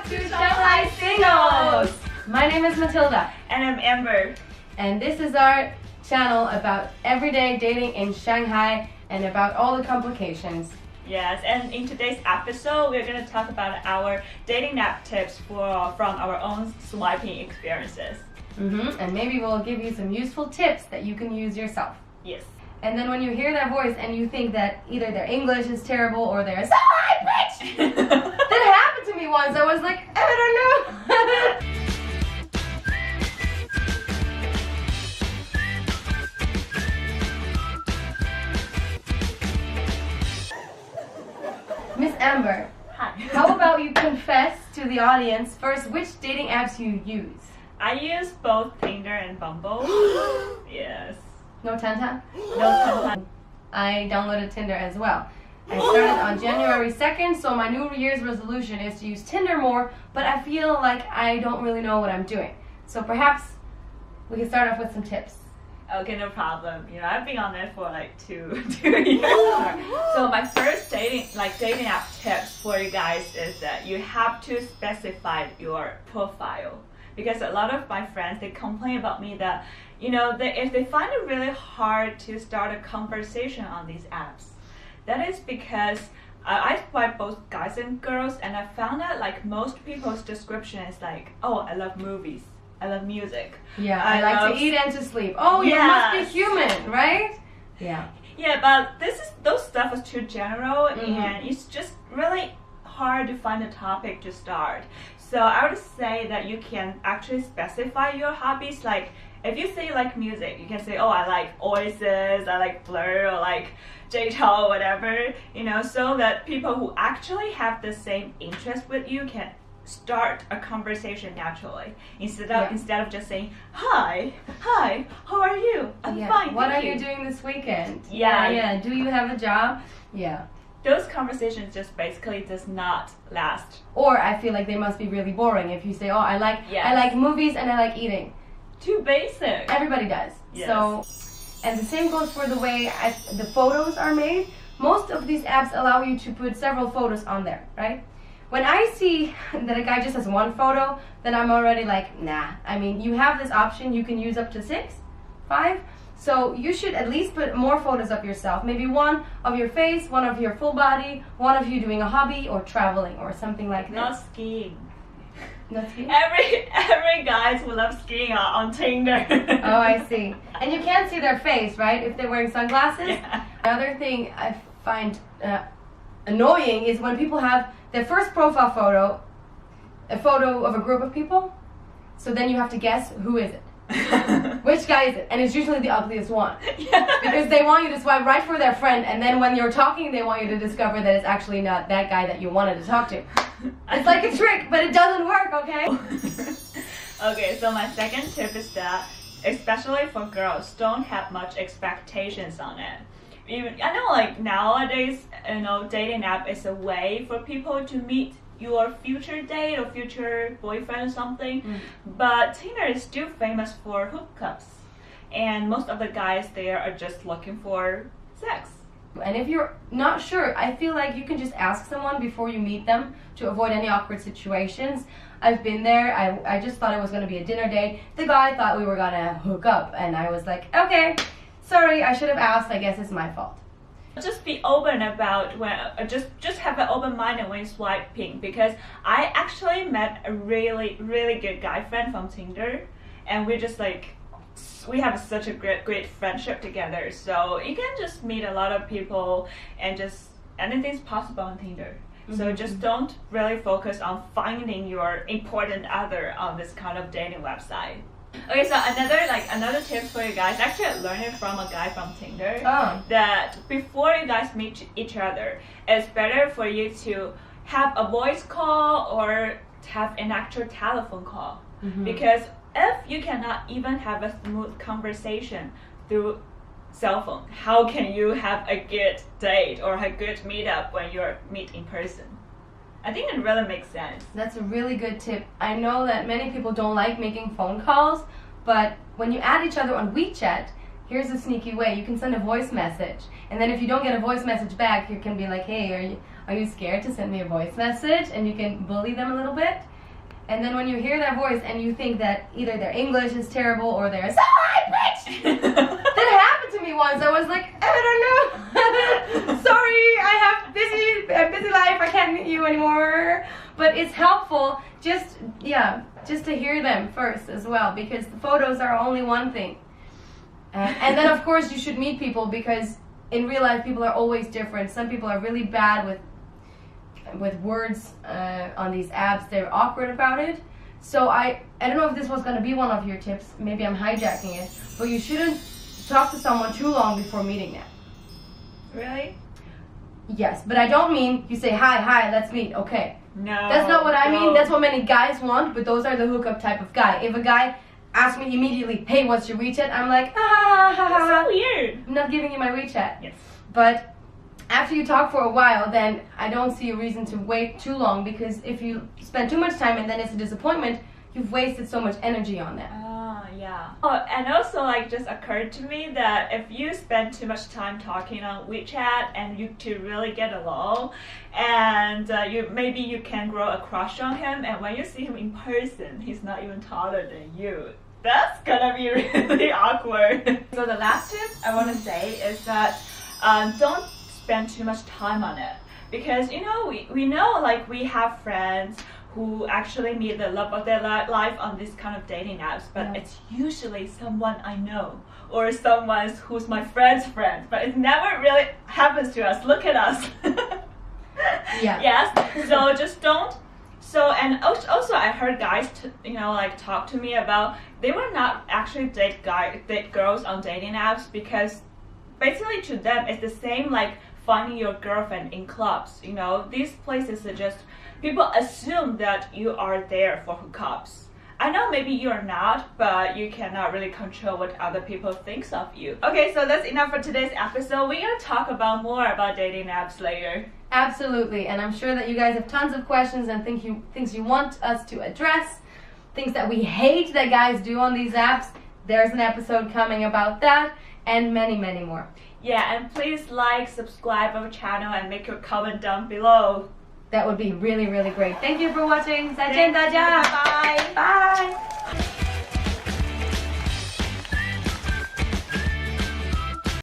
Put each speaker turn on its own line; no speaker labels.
to Shanghai Singles! My name is Matilda.
And I'm Amber.
And this is our channel about everyday dating in Shanghai and about all the complications.
Yes, and in today's episode, we're going to talk about our dating app tips from our own swiping experiences.
And maybe we'll give you some useful tips that you can use yourself.
Yes.
And then when you hear that voice and you think that either their English is terrible or they're so high pitched. That happened to me once. I was like, I don't know. Miss Amber,
Hi.
how about you confess to the audience first which dating apps you use?
I use both Tinder and Bumble. Yes.
No Tanta?
No Tinder.
I downloaded Tinder as well. I started on January 2nd, so my New Year's resolution is to use Tinder more, but I feel like I don't really know what I'm doing. So perhaps we can start off with some tips.
Okay, no problem. You know, I've been on it for like two years now. So my first dating app tips for you guys is that you have to specify your profile. Because a lot of my friends, they complain about me that, you know, if they find it really hard to start a conversation on these apps. That is because I swipe both guys and girls, and I found out like most people's description is like, oh, I love movies. I love music.
Yeah, I like to eat and to sleep. Oh, you must be human, right? Yeah.
Yeah, but those stuff is too general, and it's just really hard to find a topic to start. So I would say that you can actually specify your hobbies. Like if you say you like music, you can say, oh, I like Oasis, I like Blur, or like J-Tal, whatever, you know, so that people who actually have the same interest with you can start a conversation naturally instead of just saying hi, how are you? I'm fine.
What are you doing this weekend?
Yeah.
Do you have a job? Yeah.
Those conversations just basically does not last.
Or I feel like they must be really boring if you say, oh, I like movies and I like eating.
Too basic.
Everybody does.
Yes.
So, and the same goes for the way the photos are made. Most of these apps allow you to put several photos on there, right? When I see that a guy just has one photo, then I'm already like, nah. I mean, you have this option, you can use up to 6, 5. So you should at least put more photos of yourself. Maybe one of your face, one of your full body, one of you doing a hobby or traveling or something like that.
Not skiing.
Not skiing?
Every guys who love skiing are on Tinder.
Oh, I see. And you can't see their face, right? If they're wearing sunglasses.
Yeah.
Another thing I find annoying is when people have their first profile photo, a photo of a group of people. So then you have to guess who is it. Which guy is it? And it's usually the ugliest one.
Yeah.
Because they want you to swipe right for their friend, and then when you're talking, they want you to discover that it's actually not that guy that you wanted to talk to. It's like a trick, but it doesn't work, okay?
Okay, so my second tip is that, especially for girls, don't have much expectations on it. I know like nowadays, you know, dating app is a way for people to meet your future date or future boyfriend or something, but Tinder is still famous for hookups, and most of the guys there are just looking for sex.
And if you're not sure, I feel like you can just ask someone before you meet them to avoid any awkward situations. I've been there. I just thought it was going to be a dinner date. The guy thought we were going to hook up, and I was like, okay, sorry, I should have asked. I guess it's my fault.
Just be open about just have an open mind when swiping, because I actually met a really good guy friend from Tinder, and we have such a great friendship together. So you can just meet a lot of people, and just anything's possible on Tinder. So just don't really focus on finding your important other on this kind of dating website. Okay, so another tip for you guys, actually I learned it from a guy from Tinder, that before you guys meet each other, it's better for you to have a voice call or have an actual telephone call. Because if you cannot even have a smooth conversation through cell phone, how can you have a good date or a good meetup when you're meet in person? I think it really makes sense.
That's a really good tip. I know that many people don't like making phone calls, but when you add each other on WeChat, here's a sneaky way. You can send a voice message, and then if you don't get a voice message back, you can be like, hey, are you scared to send me a voice message? And you can bully them a little bit. And then when you hear that voice and you think that either their English is terrible or they're so high pitched. That happened to me once. I was like, I don't know. Sorry, I have a busy life. I can't meet you anymore. But it's helpful just to hear them first as well, because the photos are only one thing. And then of course you should meet people, because in real life people are always different. Some people are really bad with words on these apps. They're awkward about it. So I don't know if this was going to be one of your tips. Maybe I'm hijacking it. But you shouldn't talk to someone too long before meeting them.
Really?
Yes, but I don't mean you say, hi, let's meet, okay.
No.
That's not what I mean. That's what many guys want, but those are the hookup type of guy. If a guy asks me immediately, hey, what's your WeChat? I'm like,
That's so weird.
I'm not giving you my WeChat.
Yes.
But after you talk for a while, then I don't see a reason to wait too long, because if you spend too much time and then it's a disappointment, you've wasted so much energy on that.
Yeah. Oh, and also like just occurred to me that if you spend too much time talking on WeChat and you two really get along, and maybe you can grow a crush on him, and when you see him in person, he's not even taller than you. That's gonna be really awkward. So the last tip I want to say is that don't spend too much time on it, because we know, like, we have friends who actually meet the love of their life on this kind of dating apps, but it's usually someone I know or someone who's my friend's friend, but it never really happens to us. Look at us.
Yeah.
Yes. So just don't. So, and also I heard guys talk to me about they will not actually date girls on dating apps, because basically to them it's the same like finding your girlfriend in clubs. These places are just, people assume that you are there for hookups. I know maybe you're not, but you cannot really control what other people think of you. Okay, so that's enough for today's episode. We're gonna talk about more about dating apps later.
Absolutely, and I'm sure that you guys have tons of questions and things you want us to address, things that we hate that guys do on these apps. There's an episode coming about that, and many, many more.
Yeah, and please like, subscribe our channel, and make your comment down below.
That would be really, really great. Thank you for watching. 再见大家.
Bye.
Bye.